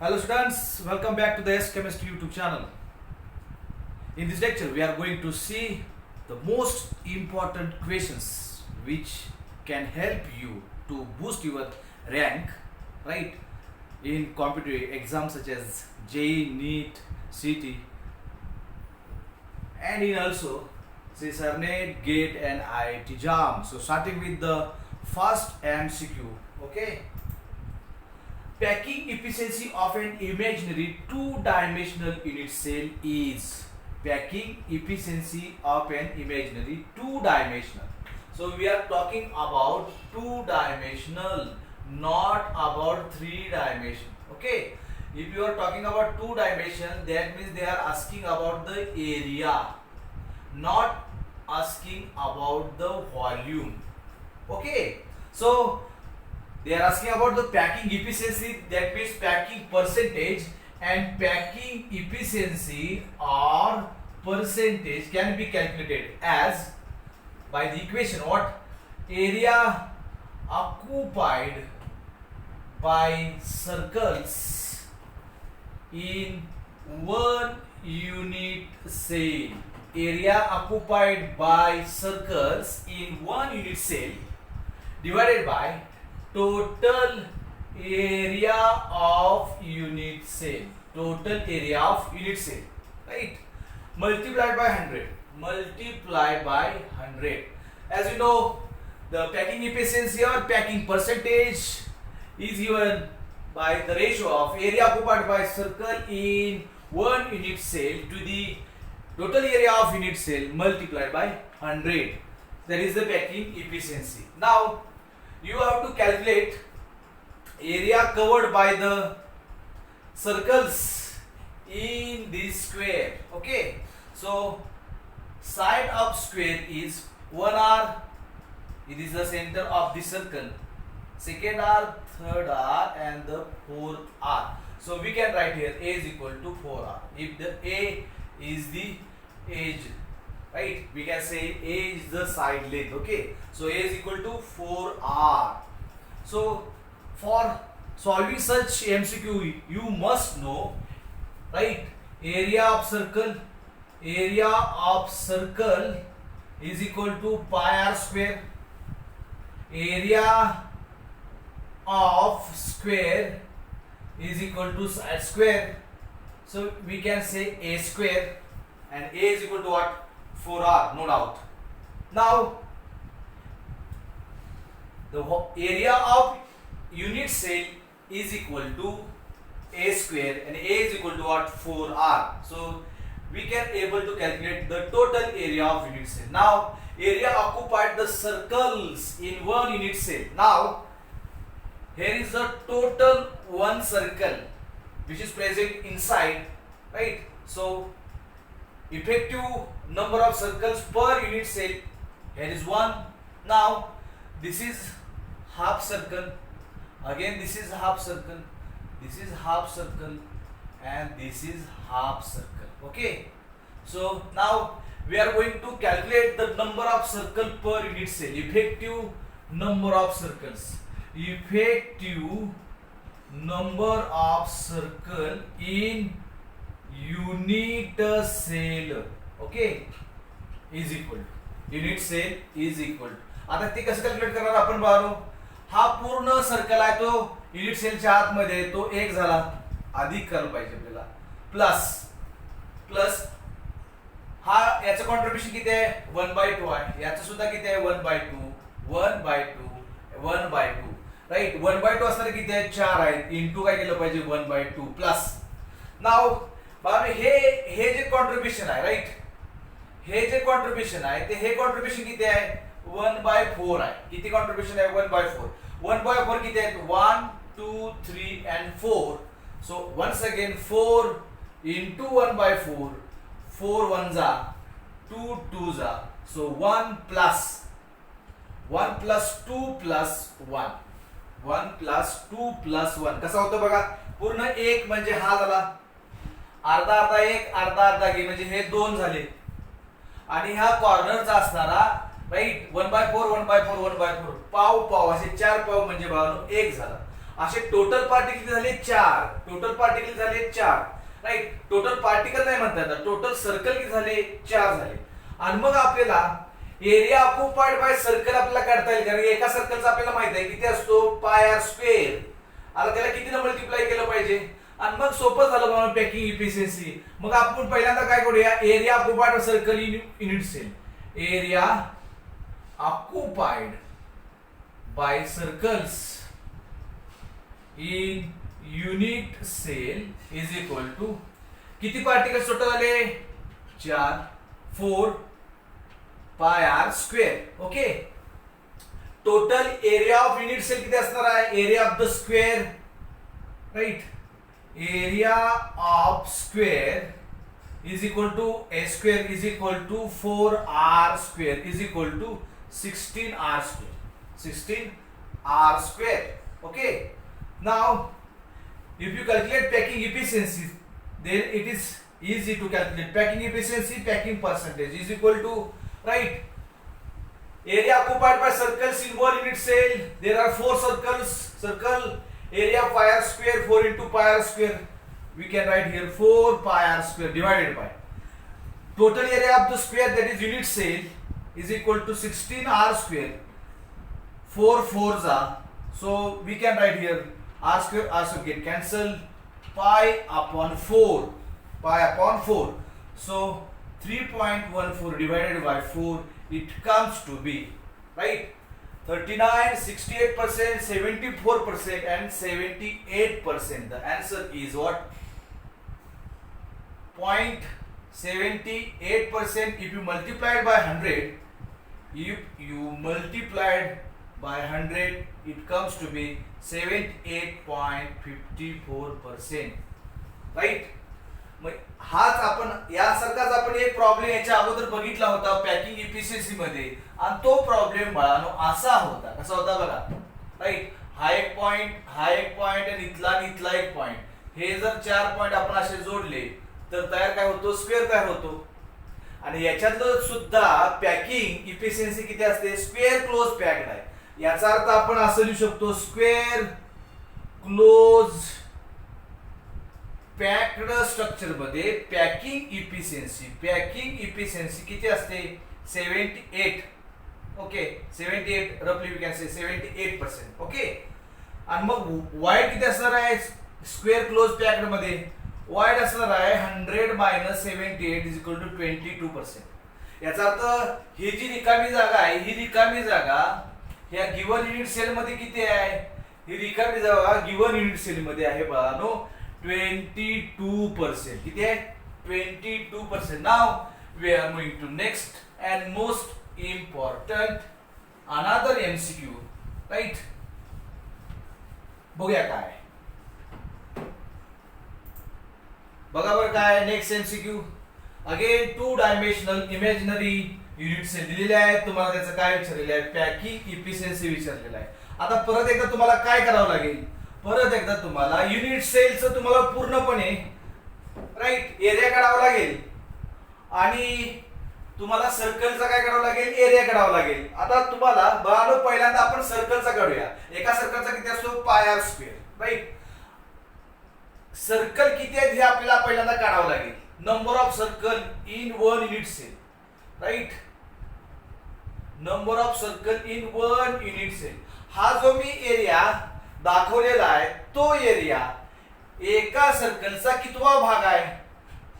Hello students, welcome back to the S Chemistry YouTube channel. In this lecture we are going to see the most important questions which can help you to boost your rank, right, in competitive exams such as JEE, NEET, CT, and in also CERNET, GATE and IIT JAM. So starting with the first MCQ, okay. Packing efficiency of an imaginary two-dimensional unit cell is. Packing efficiency of an imaginary two-dimensional. So we are talking about two-dimensional, not about three-dimensional. Okay. If you are talking about two-dimensional, that means they are asking about the area, not asking about the volume. Okay. So they are asking about the packing efficiency, that means packing percentage, and packing efficiency or percentage can be calculated as by the equation what? Area occupied by circles in one unit cell. Area occupied by circles in one unit cell divided by total area of unit cell. Total area of unit cell, right? Multiplied by 100. Multiplied by 100. As you know, the packing efficiency or packing percentage is given by the ratio of area occupied by circle in one unit cell to the total area of unit cell multiplied by 100. That is the packing efficiency. Now you have to calculate area covered by the circles in this square. Okay, so side of square is 1r. It is the center of the circle. Second r, third r, and the fourth r. So we can write here a is equal to 4r. If the a is the edge, right, we can say a is the side length. Okay, so a is equal to 4r. So for solving such MCQ you must know, right, area of circle is equal to pi r square. Area of square is equal to side square. So we can say a square, and a is equal to what? 4r, no doubt. Now the area of unit cell is equal to a square, and a is equal to what? 4r. So we can able to calculate the total area of unit cell. Now area occupied the circles in one unit cell. Now here is the total one circle which is present inside, right? So effective number of circles per unit cell, here is 1. Now this is half circle, again this is half circle, this is half circle, and this is half circle. Okay, so now we are going to calculate the number of circle per unit cell. Effective number of circles, effective number of circle in unit cell, okay, is equal to unit cell is equal to. आता ते कसं calculate करणार आपण बाळो? हा पूर्ण circle आहे तो unit सेलच्या आतमध्ये, तो एक झाला, अधिक करायला पाहिजे आपल्याला, प्लस हा याचं कॉन्ट्रीब्युशन किती आहे? 1/2 आहे. याचं सुद्धा किती आहे? 1/2 राईट. 1/2 असणार किती आहे? 4 आहे. इंटू काय केलं पाहिजे? 1/2 प्लस. नाव बाबा हे जे कॉन्ट्रीब्युशन आहे, राईट, हे जे कॉन्ट्रीब्युशन आहे ते हे कॉन्ट्रीब्युशन किती आहे? 1/4 आहे. किती कॉन्ट्रीब्युशन आहे? 1/4. 1/4 किती आहेत? 1, 2, 3 and 4. So once again 4 into 1/4. 4 ones are 2 twos are. So 1 plus 2 plus 1. 1 plus 2 plus 1. कसा होतं बघा? पूर्ण एक म्हणजे हा झाला, अर्धा अर्धा एक, अर्धा अर्धा घे, म्हणजे हे 2 झाले, आणि हा कॉर्नरचा असणारा, राईट, 1/4 1/4 1/4 पाव पाव असे 4 पाव म्हणजे बाळांनो 1 झाला. असे टोटल पार्टिकल झाले 4, टोटल पार्टिकल झाले 4, राईट. टोटल पार्टिकल नाही म्हणता येणार, टोटल सर्कल किती झाले 4 झाले. आणि मग आपल्याला एरिया ऑक्युपाइड बाय सर्कल आपल्याला काढता येईल, कारण एका सर्कलचा आपल्याला माहित आहे किती असतो पाय आर स्क्वेअर. आता त्याला कितीने मल्टिप्लाय केलं पाहिजे, आणि मग सोपं झालं म्हणून पॅकिंग इफिशियन्सी. मग आपण पहिल्यांदा काय करूया, area occupied circle in unit cell, area occupied by circles in unit cell is equal to किती पार्टिकल्स टोटल आले 4, 4 pi r square. Okay. Total area of unit cell किती असणार आहे, area of the square, right. Area of square is equal to a square is equal to 4r square is equal to 16r square, 16r square. Okay. Now if you calculate packing efficiency, then it is easy to calculate packing efficiency, packing percentage is equal to, right, area occupied by circles in one unit cell. There are 4 circles, circle area pi r square, 4 into pi r square, we can write here 4 pi r square divided by total area of the square, that is unit cell, is equal to 16r square, 4 4s are, so we can write here r square get cancelled, pi upon 4, pi upon 4, so 3.14 divided by 4, it comes to be, right, 39, 68%, 74% and 78%. The answer is what, 0.78%. If you multiply it by 100, if you multiplied by 100, it comes to be 78.54%, right. मग हाच आपण यासारखाच आपण एक problem याच्या अगोदर बघितला होता packing efficiency मध्ये, आणि तो प्रॉब्लेम बाळानो असा होता, कसा होता बघा, राईट. हा एक पॉइंट आणि इथला एक पॉइंट, हे जर 4 पॉइंट आपण असे जोडले तर तयार काय होतो, स्क्वेअर तयार होतो. आणि याच्यातलं सुद्धा पॅकिंग इफिशियन्सी किती असते, स्क्वेअर क्लोज पॅक्ड आहे. याचा अर्थ आपण असं लिहू शकतो, स्क्वेअर क्लोज पॅक्ड स्ट्रक्चर मध्ये पॅकिंग इफिशियन्सी किती असते, 78. ओके, 78 रफली वी कॅन से 78%. ओके. आणि मग वाईड किती असणार आहे स्क्वेअर क्लोज पॅक्ड मध्ये, वाईड असणार आहे 100 - 78 इज इक्वल टू 22%. याचा अर्थ ही जी रिकामी जागा आहे, ही रिकामी जागा ह्या गिवन युनिट सेल मध्ये किती आहे, ही रिकामी जागा गिवन युनिट सेल मध्ये आहे बाळानो 22%. किती आहे, 22%. Now we are going to next and most important another MCQ, right. बघूया काय, बघा बरं काय next MCQ. Again 2 dimensional imaginary unit cell दिलेले आहे. तुम्हाला त्याचं काय विचारलेलं आहे, पॅकिंग इफिशियन्सी विचारलेलं आहे. आता परत एकदा तुम्हाला काय करावं लागेल, परत एकदा तुम्हाला युनिट सेलचं तुम्हाला पूर्णपणे, राईट, एरिया काढावा लागेल, आणि तुम्हाला सर्कलचा काय करावं लागेल, एरिया काढावा लागेल. आता तुम्हाला बघा, पहिल्यांदा आपण सर्कलचा काढूया. एका सर्कलचा किती असतो, पाय आर स्क्वेअर, राईट. सर्कल किती आहेत हे आपल्याला पहिल्यांदा काढावं लागेल. Number of circle in one unit cell, right. Number of circle in one unit cell. हा जो मी एरिया दाखवलेला आहे तो एरिया एका सर्कलचा कितवा भाग आहे,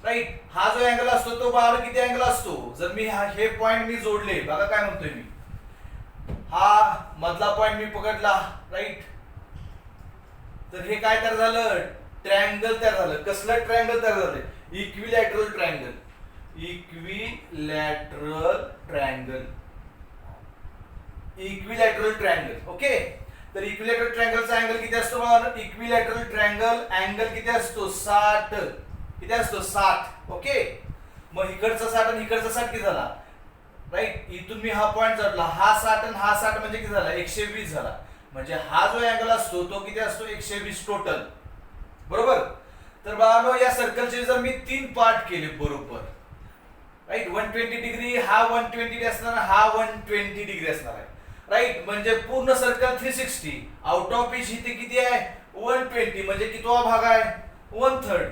राईट. हा जो अँगल असतो तो बाहेर किती अँगल असतो, जर मी हे पॉइंट मी जोडले, बघा काय म्हणतोय मी, हा मधला पॉइंट मी पकडला, राईट. तर हे काय तयार झालं, ट्रायंगल तयार झालं. कसलं ट्रायंगल तयार झालं, equilateral triangle, equilateral triangle, equilateral triangle. Okay. तर इक्विलॅटरल ट्रायंगलचा अँगल किती असतो बघा, इक्विलॅटरल ट्रायंगल अँगल किती असतो, 60. किती असतो, 60. ओके. मग इकडचा 60 आणि इकडचा 60 किती झाला, राईट. इथून मी हा पॉइंट जोडला, हा 60 आणि हा 60 म्हणजे किती झाला, 120 झाला. म्हणजे हा जो अँगल असतो तो किती असतो, 120 टोटल, बरोबर. तर बाळांनो या सर्कलचे जर मी 3 पार्ट केले बरोबर, राईट, 120 डिग्री, हा 120 असणार, हा 120 डिग्री असणार आहे. राईट. म्हणजे पूर्ण सर्कल 360, आउट ऑफ विच इथे किती आहे 120, म्हणजे कितवा भाग आहे 1/3,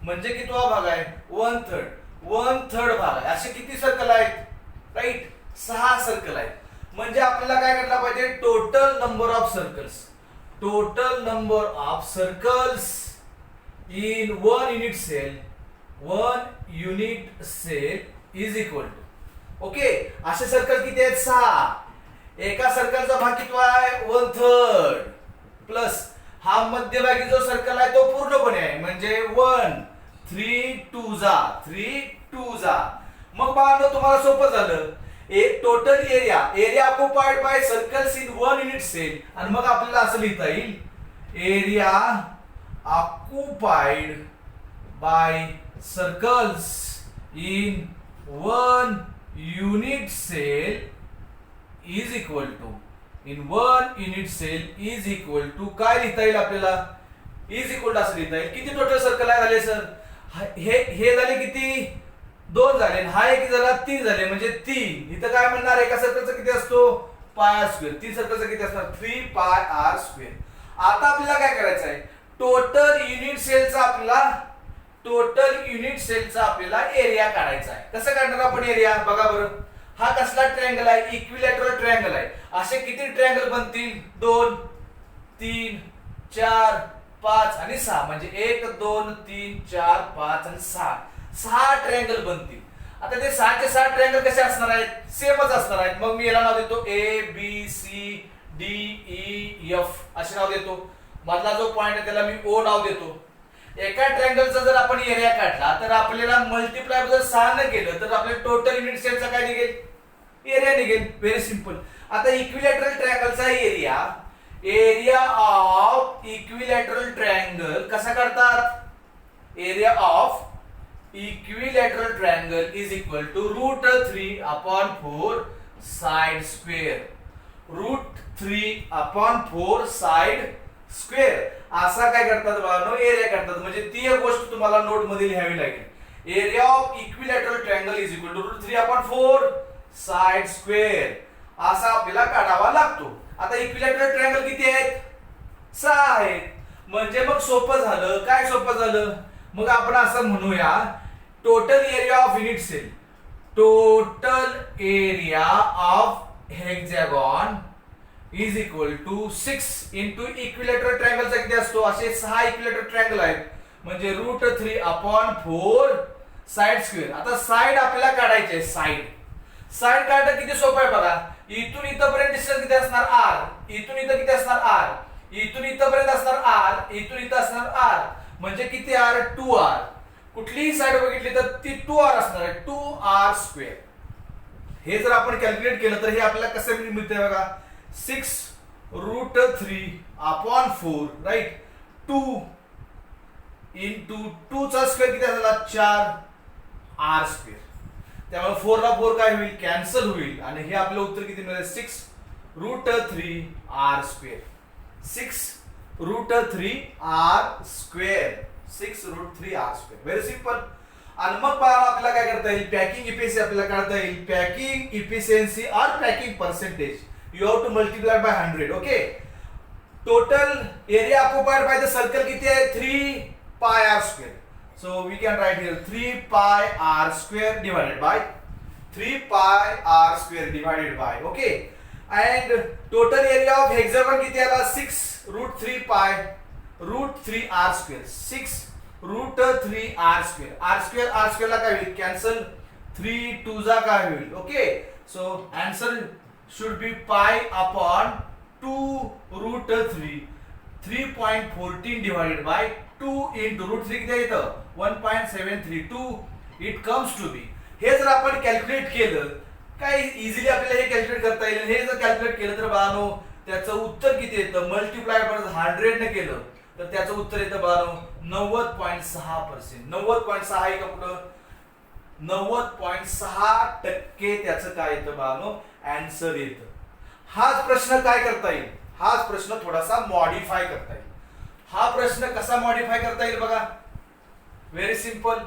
म्हणजे कितवा भाग आहे 1/3, 1/3 भाग आहे. असे किती सर्कल आहेत राईट 6 सर्कल आहेत. म्हणजे आपल्याला काय करायला पाहिजे total number of circles, total number of circles in one unit cell, one unit cell is equal to okay. असे सर्कल किती आहेत 6. एका सर्कलचा भाग किती आहे 1/3 प्लस हा मध्यभागी जो सर्कल आहे तो पूर्णपणे आहे म्हणजे 1 3 2 जा 3 2 जा. मग बाळांनो तुम्हाला सोपं झालं. एक total area occupied by circles in one unit cell, आणि मग आपल्याला असं लिहिता येईल area occupied by circles in one unit cell is equal to, in one unit cell is equal to काय लिहिता येईल आपल्याला इज इक्वल टू असं लिहिता येईल. किती टोटल सर्कल आहे झाले सर हे झाले किती 2 झाले, हा एक झाला 3 झाले म्हणजे 3. इथं काय म्हणणार एका सर्कलचा किती असतो पाय आर स्क्वेअर, 3 सर्कलचा किती असणार 3 पाय आर स्क्वेअर. आता आपल्याला काय करायचं आहे टोटल युनिट सेलचा आपल्याला एरिया काढायचा आहे. कसं काढणार आपण एरिया बघा बरं. हा कसला ट्रायंगल आहे इक्विलॅटरल ट्रायंगल आहे. असे किती ट्रायंगल बनतील 2 3 4 5 आणि 6, म्हणजे 1 2 3 4 5 आणि 6 ट्रायंगल बनतील. आता ते 6 चे 6 ट्रायंगल कसे असणार आहेत सेमच असणार आहेत. मग मी याला नाव देतो A B C D E F असे नाव देतो. मधला जो पॉइंट आहे त्याला मी ओ नाव देतो. एका ट्रायंगलचा जर आपण एरिया काढला तर आपल्याला मल्टिप्लाय जर 6 न केलं तर आपल्या टोटल युनिट सेलचा काय निघेल एरिया निघेल. Very simple. आता इक्विलॅटरल ट्रायंगलचा एरिया ऑफ इक्विलॅटरल ट्रायंगल कसा काढतात. Area of equilateral triangle is equal to √3/4 side square, √3/4 side square. असा काय करतात बाळांनो एरिया काढतात. म्हणजे ती एक गोष्ट तुम्हाला नोट मध्ये लिहावी लागेल. Area of equilateral triangle is equal to √3/4 side square असा आपल्याला काढावा लागतो. आता इक्विलॅटरल ट्रायंगल किती आहेत 6 आहेत. म्हणजे मग सोपं झालं. काय सोपं झालं मग आपण असं म्हणूया total area of unit cell, total area of hexagon is equal to 6 into equilateral ट्रायंगलचा किती असतो असे 6 इक्विलॅटरल ट्रायंगल आहेत म्हणजे √3/4 साइड स्क्वेअर. आता साइड आपल्याला काढायचे. साइड काढणं किती सोपं आहे बघा. इथून इथपर्यंत डिस्टन्स किती असणार r, इथून इथं किती असणार r, इथून इथपर्यंत असणार r, इथून इथं असणार r, म्हणजे किती r 2r. कुठलीही साइड बघितली तर ती 2r असणार आहे 2r स्क्वेअर. हे जर आपण कॅल्क्युलेट केलं तर हे आपल्याला कसं मिळते बघा 6√3/4 राईट 2 इंटू 2 चा स्क्वेअर किती झाला 4r स्क्वेअर. त्यामुळे 4 ला 4 काय होईल कॅन्सल होईल आणि हे आपलं उत्तर किती मिळेल 6√3r square. 6√3r square 6√3r square. Very simple. आणि मग आपल्याला काय करता येईल पॅकिंग इफिशियन्सी आपल्याला काढता येईल. Packing efficiency or packing percentage you have to multiply by 100. Okay. Total area occupied by the circle किती आहे 3 pi r square. So we can write here 3 pi r square divided by 3 pi r square divided by okay. And total area of hexagon किती आला 6√3 pi √3r square 6√3r square. r square ला काय होईल cancel 3 2 जा काय होईल okay. So answer should be pi upon 2√3 3.14 divided by 2 into √3 किती येतं 1.732 it comes to be. हे जर आपण कॅल्क्युलेट केलं काय इझिली आपल्याला हे कॅल्क्युलेट करता येईल. हे जर कॅल्क्युलेट केलं तर बाळांनो त्याचं उत्तर किती येतं मल्टिप्लाय बाय 100 ने केलं तर त्याचं उत्तर येतं बाळांनो 90.6%. 90.6 आहे का कुठं 90.6% त्याचं काय येतं बाळांनो आन्सर येतं. हाच प्रश्न काय करता येईल हाच प्रश्न थोडासा मॉडिफाय करता येईल. हा प्रश्न कसा मॉडिफाय करता येईल बघा. Very simple.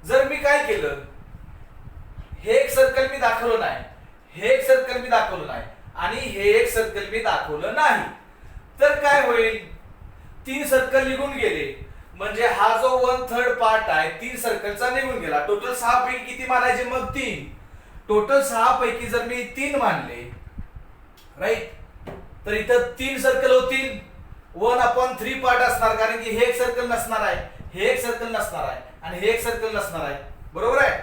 जर मी काय केलं हे एक सर्कल मी दाखवलं नाही, हे एक सर्कल मी दाखवलं नाही आणि हे एक सर्कल मी दाखवलं नाही, तर काय होईल, 3 सर्कल निघून गेले, म्हणजे हा जो 1/3 पार्ट आहे 3 सर्कलचा निघून गेला. टोटल 6 पैकी किती मानायचे मग 3. टोटल 6 पैकी जर मी 3 मानले, राईट, तर इथं 3 सर्कल होतील, 1/3 पार्ट असणार, कारण की हे एक सर्कल नसणार आहे, हे एक सर्कल नसणार आहे आणि हे एक सर्कल नसणार आहे, बरोबर आहे.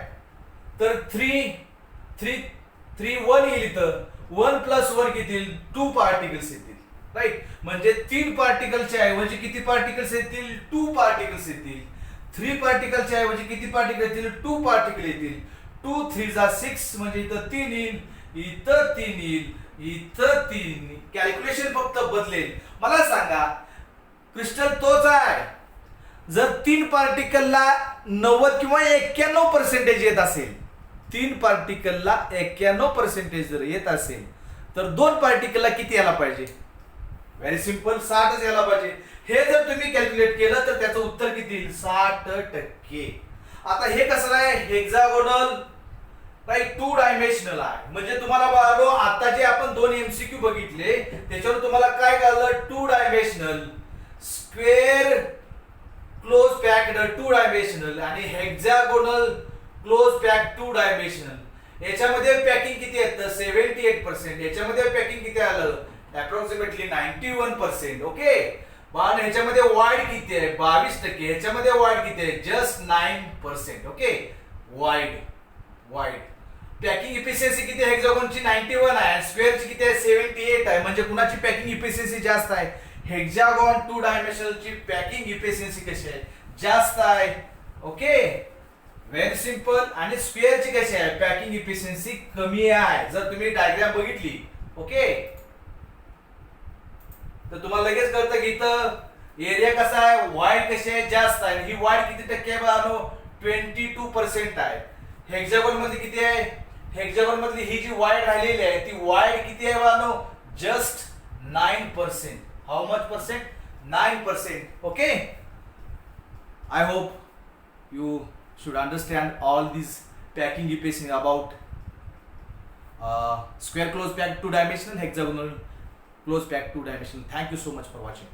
तर 1 येईल इथं, 1 + 1 किती येईल, 2 पार्टिकल्स येतील, राईट. म्हणजे 3 पार्टिकलच्या ऐवजी किती पार्टिकल्स येतील, 2 पार्टिकल्स येतील. 3 पार्टिकलच्या ऐवजी किती पार्टिकल येतील, 2 पार्टिकल येतील. 2 3 जा 6, म्हणजे इथं 3 येईल, इथं 3 येईल, इथं 3. कॅल्क्युलेशन फक्त बदलेल. मला सांगा, क्रिस्टल तोच आहे. जर 3 पार्टिकलला 90 किंवा 91% येत असेल, 3 पार्टिकलला 91% जर येत असेल, तर 2 पार्टिकलला किती यायला पाहिजे, व्हेरी सिंपल, 60च यायला पाहिजे. हे जर तुम्ही कॅल्क्युलेट केलं तर त्याचं उत्तर किती येईल, 60%. आता हे कसं आहे, हेक्सागोनल, राईट, 2 डायमेन्शनल आहे. म्हणजे तुम्हाला बघालो, आता जे आपण 2 MCQ बघितले त्याच्यावर तुम्हाला काय कळलं, 2 dimensional, square close packed 2 dimensional आणि हेक्सागोनल क्लोज पॅक्ड 2 डायमेन्शनल. याच्यामध्ये पॅकिंग किती येतं, 78%. याच्यामध्ये पॅकिंग किती आलं, अप्रॉक्सिमेटली 91%. ओके. पण ह्याच्यामध्ये वाईड किती आहे, 22%. ह्याच्यामध्ये वाईड किती आहे, just 9%. Okay, wide. Packing efficiency किती आहे, हेक्सागोनची 91 आहे, स्क्वेअरची किती आहे, 78 आहे. म्हणजे कुणाची पॅकिंग इफिशियन्सी जास्त आहे, हेक्सागोन 2 डायमेन्शनलची पॅकिंग इफिशियन्सी कशी आहे, जास्त आहे. Okay, very simple. आणि स्क्वेअरची कशी आहे, पॅकिंग इफिशियन्सी कमी आहे. जर तुम्ही डायग्राम बघितली, ओके, तर तुम्हाला लगेच कळतं की इथं एरिया कसा आहे, वाईड कशी आहे, जास्त आहे. ही वाईड किती टक्के आहे बाळांनो, 22% आहे. हेक्सागोन मध्ये किती आहे, हेक्सागोन मधली ही जी वाईड राहिलेली आहे ती वाईड किती आहे बाळांनो, just 9%. How much percent, 9%. Okay, I hope you should understand all these packing efficiency about square close packed 2 dimensional, hexagonal close packed 2 dimensional. Thank you so much for watching.